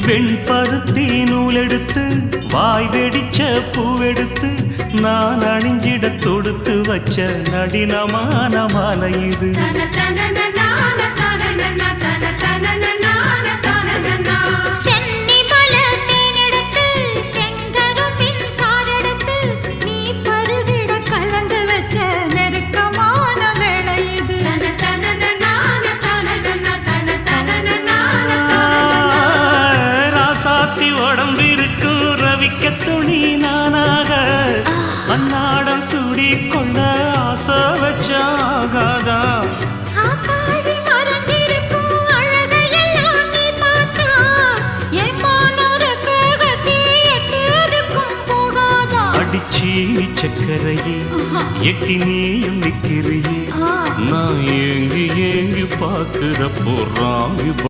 வெண்பருத்தி நூலெடுத்து வாய் வெடிச்ச பூவெடுத்து நான் அணிஞ்சிட தொடுத்து வச்ச நடினமான மாலை இது. உடம்பிருக்கும் ரவிக்க துணி நானாக அன்னாடம் சூடி கொண்ட ஆசை வச்சாகாதா. அடிச்சி சக்கரையே எட்டி நீயும் நிக்கிறியே நான் ஏங்கி ஏங்கி பார்க்கிற போறாங்க.